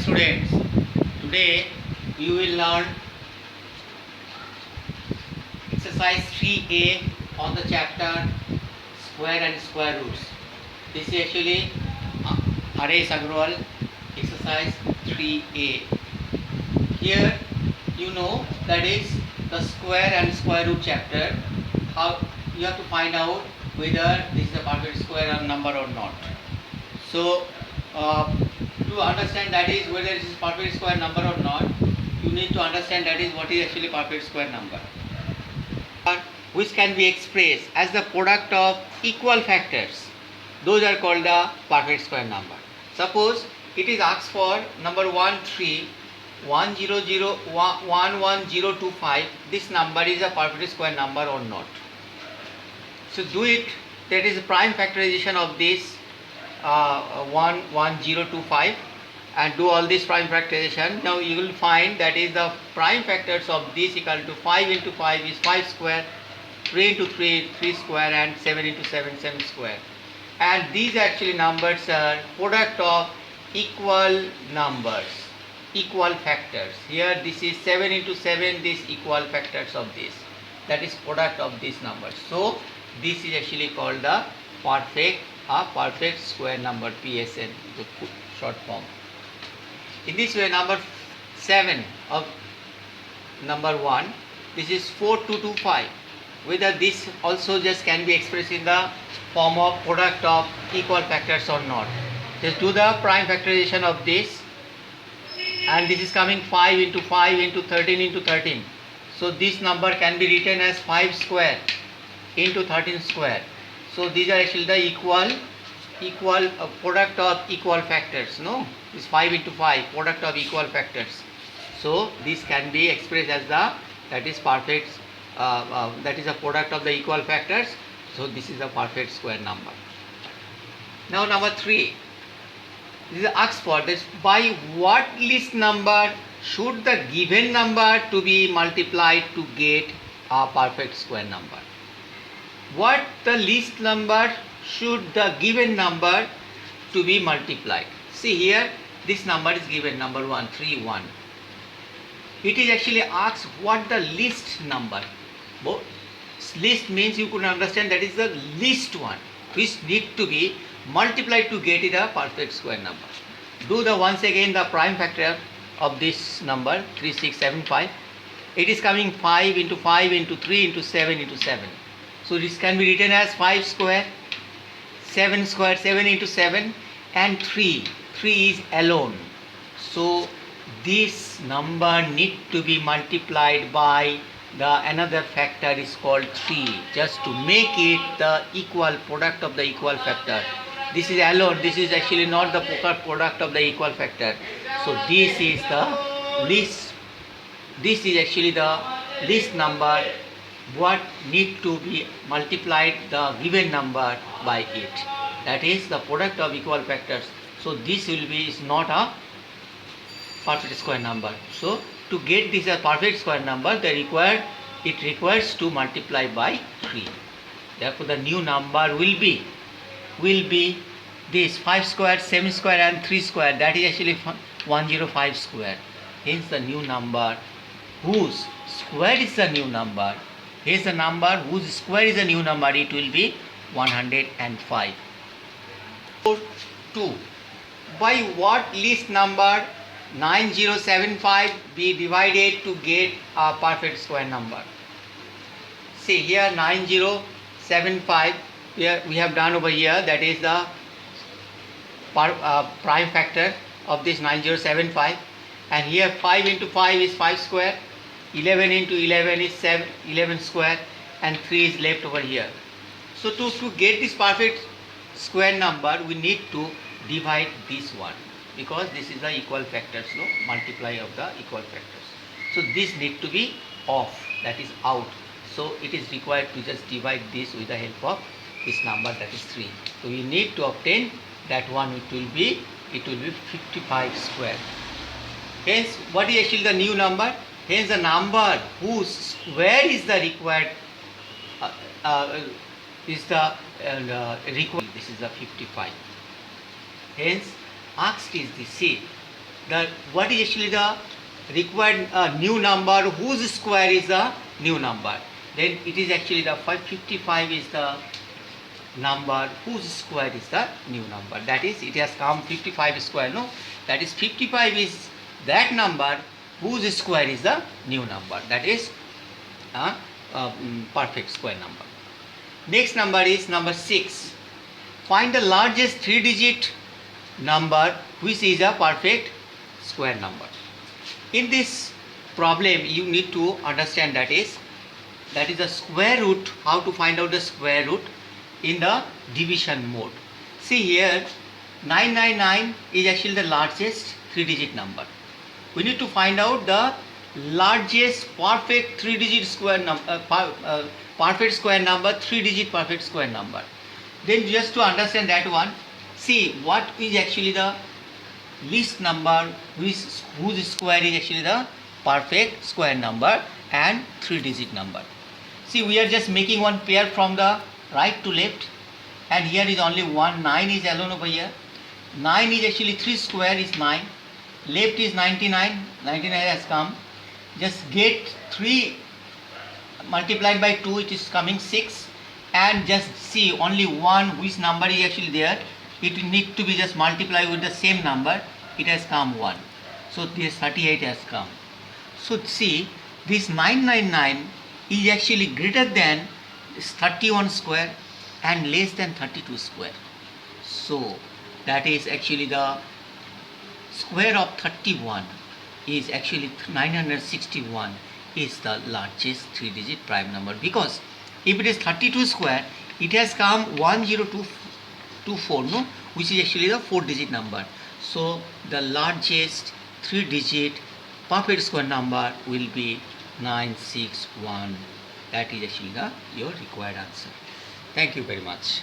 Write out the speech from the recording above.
students, today you will learn exercise 3A on the chapter square and square roots. This is actually Haresh Agrawal exercise 3A. Here you know that is the square and square root chapter. How you have to find out whether this is a perfect square number or not. So to understand that is whether it is perfect square number or not, you need to understand that is what is actually perfect square number, which can be expressed as the product of equal factors. Those are called the perfect square number. Suppose it is asked for number 11025. This number is a perfect square number or not. So do it. That is prime factorization of this 11025 and do all this prime factorization. Now you will find that is the prime factors of this equal to 5 into 5 is 5 square, 3 into 3 3 square, and 7 into 7 7 square. And these actually numbers are product of equal numbers, equal factors. Here this is 7 into 7, this equal factors of this, that is product of these numbers. So this is actually called the perfect square number, PSN, the short form. In this way, number 7 of number 1, this is 4225. Whether this also just can be expressed in the form of product of equal factors or not. Just do the prime factorization of this, and this is coming 5 into 5 into 13 into 13. So this number can be written as 5 square into 13 square. So these are actually the equal product of equal factors. No, this 5 into 5 product of equal factors. So this can be expressed as that is perfect. That is a product of the equal factors. So this is a perfect square number. Now number 3. This is asked for this: by what least number should the given number to be multiplied to get a perfect square number? What the least number should the given number to be multiplied? See here, this number is given, number 131. It is actually asked what the least number. Least means you could understand that is the least one which need to be multiplied to get it a perfect square number. Do the once again the prime factor of this number 3675. It is coming 5 into 5 into 3 into 7 into 7. So this can be written as 5 square, 7 square, 7 into 7, and 3. 3 is alone. So this number need to be multiplied by another factor is called 3, just to make it the equal product of the equal factor. This is alone. This is actually not the product of the equal factor. So this is the least. This is actually the least number what need to be multiplied the given number by it. That is the product of equal factors. So this will be is not a perfect square number. So to get this a perfect square number, it requires to multiply by 3. Therefore the new number will be this 5 square, 7 square, and 3 square. That is actually 105 square. Hence the new number whose square is the new number. Here's the number whose square is a new number. It will be 105. 2. By what least number 9075 be divided to get a perfect square number? See here 9075 we have done over here, that is the prime factor of this 9075, and here 5 into 5 is 5 square, 11 into 11 is 11 square, and 3 is left over here. So to get this perfect square number, we need to divide this one, because this is the equal factors, no, multiply of the equal factors. So this need to be off, that is out. So it is required to just divide this with the help of this number, that is 3. So we need to obtain that one. It will be 55 square. Hence what is actually the new number? Hence the number whose square is the required required. This is the 55. Hence asked is the C. what is actually the required new number whose square is the new number. Then it is actually the 555 is the number whose square is the new number. That is, it has come 55 square, no? That is 55 is that number whose square is the new number. That is perfect square number. Next number is number 6. Find the largest 3-digit number which is a perfect square number. In this problem you need to understand that is the square root, how to find out the square root in the division mode. See here, 999 is actually the largest 3-digit number. We need to find out the largest perfect 3-digit square number, perfect square number, 3-digit perfect square number. Then just to understand that one, see what is actually the least number whose square is actually the perfect square number and 3-digit number. See, we are just making one pair from the right to left, and here is only one. 9 is alone over here. 9 is actually 3 square is 9. Left is 99. 99 has come. Just get 3 multiplied by 2, it is coming 6. And just see only one which number is actually there. It need to be just multiplied with the same number. It has come 1. So this 38 has come. So see, this 999 is actually greater than 31 square and less than 32 square. So that is actually the square of 31 is actually 961 is the largest 3-digit prime number, because if it is 32 square, it has come 10224, no, which is actually the 4-digit number. So the largest 3-digit perfect square number will be 961. That is actually your required answer. Thank you very much.